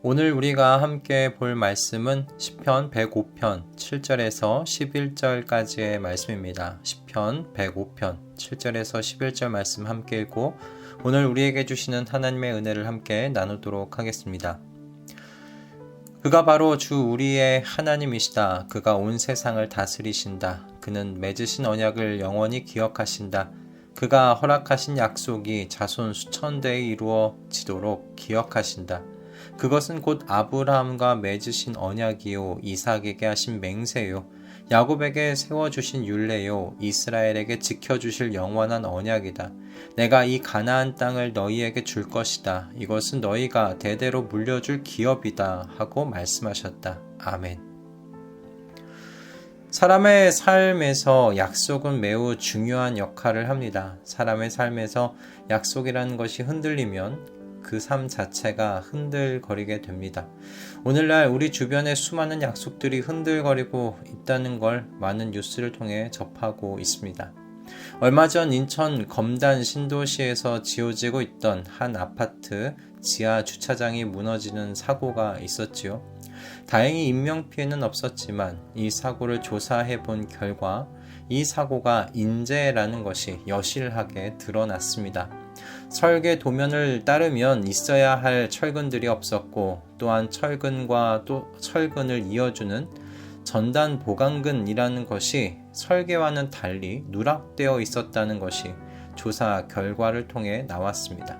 오늘 우리가 함께 볼 말씀은 시편 105편 7절에서 11절까지의 말씀입니다. 시편 105편 7절에서 11절 말씀 함께 읽고 오늘 우리에게 주시는 하나님의 은혜를 함께 나누도록 하겠습니다. 그가 바로 주 우리의 하나님이시다. 그가 온 세상을 다스리신다. 그는 맺으신 언약을 영원히 기억하신다. 그가 허락하신 약속이 자손 수천 대에 이루어지도록 기억하신다. 그것은 곧 아브라함과 맺으신 언약이요 이삭에게 하신 맹세요 야곱에게 세워주신 율례요 이스라엘에게 지켜주실 영원한 언약이다. 내가 이 가나안 땅을 너희에게 줄 것이다. 이것은 너희가 대대로 물려줄 기업이다 하고 말씀하셨다. 아멘. 사람의 삶에서 약속은 매우 중요한 역할을 합니다. 사람의 삶에서 약속이라는 것이 흔들리면 그 삶 자체가 흔들거리게 됩니다. 오늘날 우리 주변에 수많은 약속들이 흔들거리고 있다는 걸 많은 뉴스를 통해 접하고 있습니다. 얼마 전 인천 검단 신도시에서 지어지고 있던 한 아파트 지하 주차장이 무너지는 사고가 있었지요. 다행히 인명피해는 없었지만 이 사고를 조사해 본 결과 이 사고가 인재라는 것이 여실하게 드러났습니다. 설계 도면을 따르면 있어야 할 철근들이 없었고 또한 철근과 또 철근을 이어주는 전단 보강근이라는 것이 설계와는 달리 누락되어 있었다는 것이 조사 결과를 통해 나왔습니다.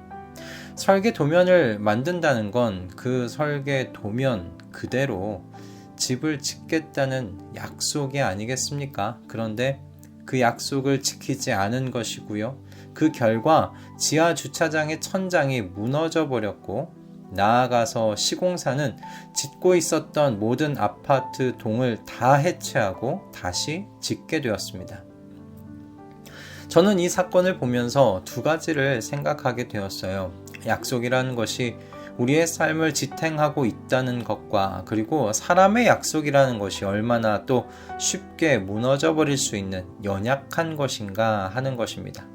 설계 도면을 만든다는 건 그 설계 도면 그대로 집을 짓겠다는 약속이 아니겠습니까? 그런데 그 약속을 지키지 않은 것이고요. 그 결과 지하 주차장의 천장이 무너져 버렸고 나아가서 시공사는 짓고 있었던 모든 아파트 동을 다 해체하고 다시 짓게 되었습니다. 저는 이 사건을 보면서 두 가지를 생각하게 되었어요. 약속이라는 것이 우리의 삶을 지탱하고 있다는 것과 그리고 사람의 약속이라는 것이 얼마나 또 쉽게 무너져 버릴 수 있는 연약한 것인가 하는 것입니다.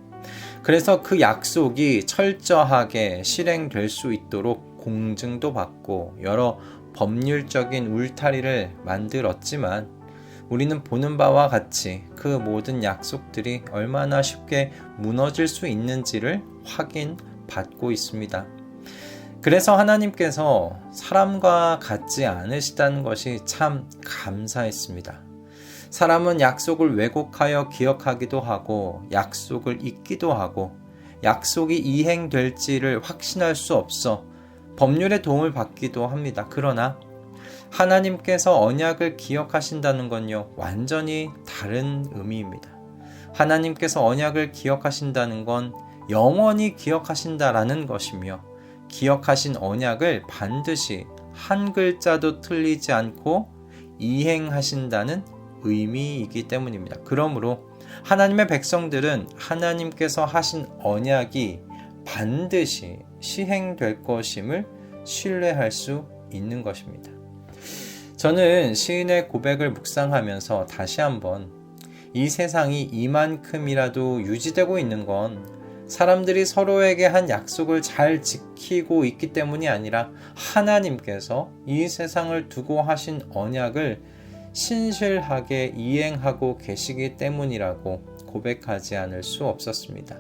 그래서 그 약속이 철저하게 실행될 수 있도록 공증도 받고 여러 법률적인 울타리를 만들었지만 우리는 보는 바와 같이 그 모든 약속들이 얼마나 쉽게 무너질 수 있는지를 확인받고 있습니다. 그래서 하나님께서 사람과 같지 않으시다는 것이 참 감사했습니다. 사람은 약속을 왜곡하여 기억하기도 하고 약속을 잊기도 하고 약속이 이행될지를 확신할 수 없어 법률의 도움을 받기도 합니다. 그러나 하나님께서 언약을 기억하신다는 건요, 완전히 다른 의미입니다. 하나님께서 언약을 기억하신다는 건 영원히 기억하신다라는 것이며 기억하신 언약을 반드시 한 글자도 틀리지 않고 이행하신다는 의미이기 때문입니다. 그러므로 하나님의 백성들은 하나님께서 하신 언약이 반드시 시행될 것임을 신뢰할 수 있는 것입니다. 저는 시인의 고백을 묵상하면서 다시 한번 이 세상이 이만큼이라도 유지되고 있는 건 사람들이 서로에게 한 약속을 잘 지키고 있기 때문이 아니라 하나님께서 이 세상을 두고 하신 언약을 신실하게 이행하고 계시기 때문이라고 고백하지 않을 수 없었습니다.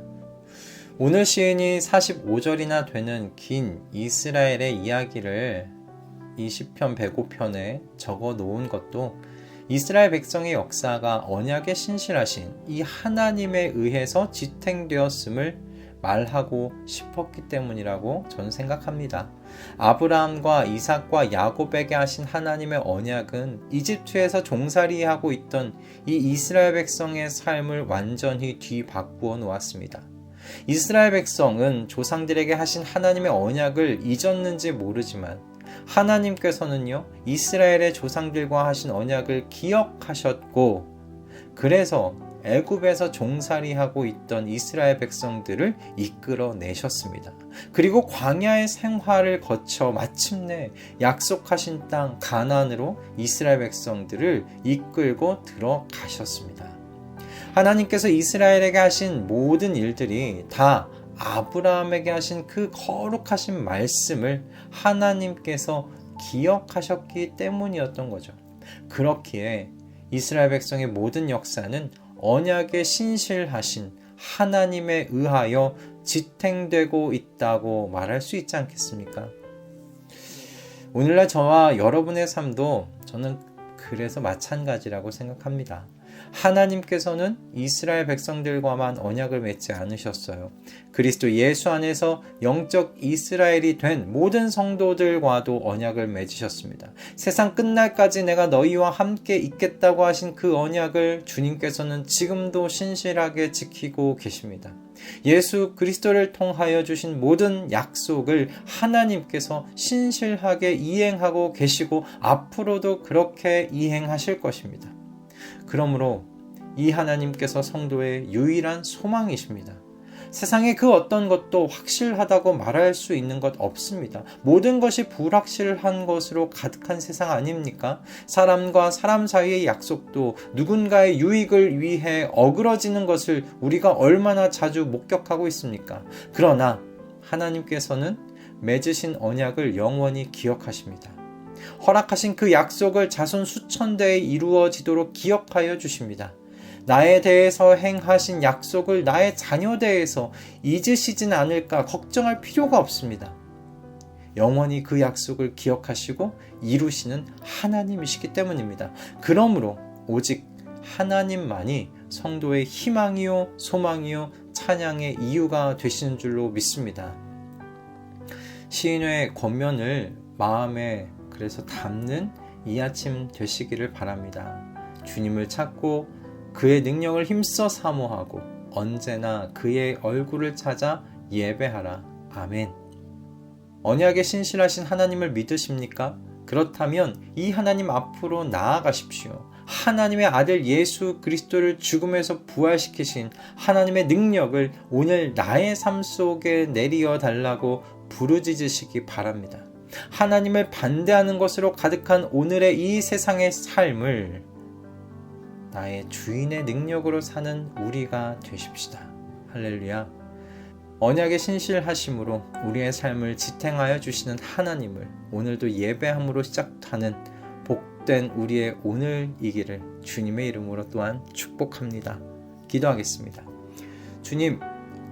오늘 시인이 45절이나 되는 긴 이스라엘의 이야기를 이 시편 105편에 적어 놓은 것도 이스라엘 백성의 역사가 언약에 신실하신 이 하나님에 의해서 지탱되었음을 말하고 싶었기 때문이라고 저는 생각합니다. 아브라함과 이삭과 야곱에게 하신 하나님의 언약은 이집트에서 종살이하고 있던 이 이스라엘 백성의 삶을 완전히 뒤바꾸어 놓았습니다. 이스라엘 백성은 조상들에게 하신 하나님의 언약을 잊었는지 모르지만 하나님께서는요, 이스라엘의 조상들과 하신 언약을 기억하셨고 그래서 애굽에서 종살이하고 있던 이스라엘 백성들을 이끌어내셨습니다. 그리고 광야의 생활을 거쳐 마침내 약속하신 땅 가나안으로 이스라엘 백성들을 이끌고 들어가셨습니다. 하나님께서 이스라엘에게 하신 모든 일들이 다 아브라함에게 하신 그 거룩하신 말씀을 하나님께서 기억하셨기 때문이었던 거죠. 그렇기에 이스라엘 백성의 모든 역사는 언약에 신실하신 하나님에 의하여 지탱되고 있다고 말할 수 있지 않겠습니까? 오늘날 저와 여러분의 삶도 저는 그래서 마찬가지라고 생각합니다. 하나님께서는 이스라엘 백성들과만 언약을 맺지 않으셨어요. 그리스도 예수 안에서 영적 이스라엘이 된 모든 성도들과도 언약을 맺으셨습니다. 세상 끝날까지 내가 너희와 함께 있겠다고 하신 그 언약을 주님께서는 지금도 신실하게 지키고 계십니다. 예수 그리스도를 통하여 주신 모든 약속을 하나님께서 신실하게 이행하고 계시고 앞으로도 그렇게 이행하실 것입니다. 그러므로 이 하나님께서 성도의 유일한 소망이십니다. 세상에 그 어떤 것도 확실하다고 말할 수 있는 것 없습니다. 모든 것이 불확실한 것으로 가득한 세상 아닙니까? 사람과 사람 사이의 약속도 누군가의 유익을 위해 어그러지는 것을 우리가 얼마나 자주 목격하고 있습니까? 그러나 하나님께서는 맺으신 언약을 영원히 기억하십니다. 허락하신 그 약속을 자손 수천 대에 이루어지도록 기억하여 주십니다. 나에 대해서 행하신 약속을 나의 자녀 대해서 잊으시진 않을까 걱정할 필요가 없습니다. 영원히 그 약속을 기억하시고 이루시는 하나님이시기 때문입니다. 그러므로 오직 하나님만이 성도의 희망이요 소망이요 찬양의 이유가 되시는 줄로 믿습니다. 시인의 권면을 마음에 그래서 담는 이 아침 되시기를 바랍니다. 주님을 찾고 그의 능력을 힘써 사모하고 언제나 그의 얼굴을 찾아 예배하라. 아멘. 언약에 신실하신 하나님을 믿으십니까? 그렇다면 이 하나님 앞으로 나아가십시오. 하나님의 아들 예수 그리스도를 죽음에서 부활시키신 하나님의 능력을 오늘 나의 삶 속에 내리어 달라고 부르짖으시기 바랍니다. 하나님을 반대하는 것으로 가득한 오늘의 이 세상의 삶을 나의 주인의 능력으로 사는 우리가 되십시다. 할렐루야. 언약의 신실하심으로 우리의 삶을 지탱하여 주시는 하나님을 오늘도 예배함으로 시작하는 복된 우리의 오늘이기를 주님의 이름으로 또한 축복합니다. 기도하겠습니다.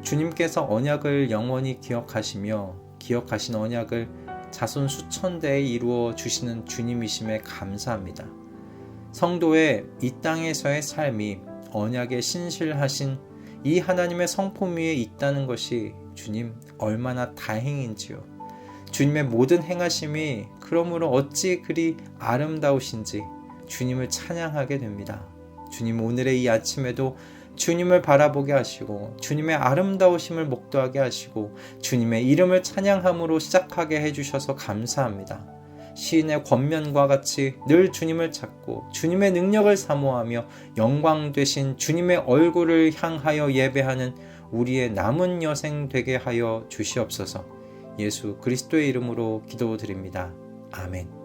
주님께서 언약을 영원히 기억하시며 기억하신 언약을 자손 수천 대에 이루어 주시는 주님이심에 감사합니다. 성도의 이 땅에서의 삶이 언약에 신실하신 이 하나님의 성품 위에 있다는 것이 주님 얼마나 다행인지요. 주님의 모든 행하심이 그러므로 어찌 그리 아름다우신지 주님을 찬양하게 됩니다. 주님 오늘의 이 아침에도 주님을 바라보게 하시고 주님의 아름다우심을 목도하게 하시고 주님의 이름을 찬양함으로 시작하게 해주셔서 감사합니다. 시인의 권면과 같이 늘 주님을 찾고 주님의 능력을 사모하며 영광 되신 주님의 얼굴을 향하여 예배하는 우리의 남은 여생 되게 하여 주시옵소서. 예수 그리스도의 이름으로 기도드립니다. 아멘.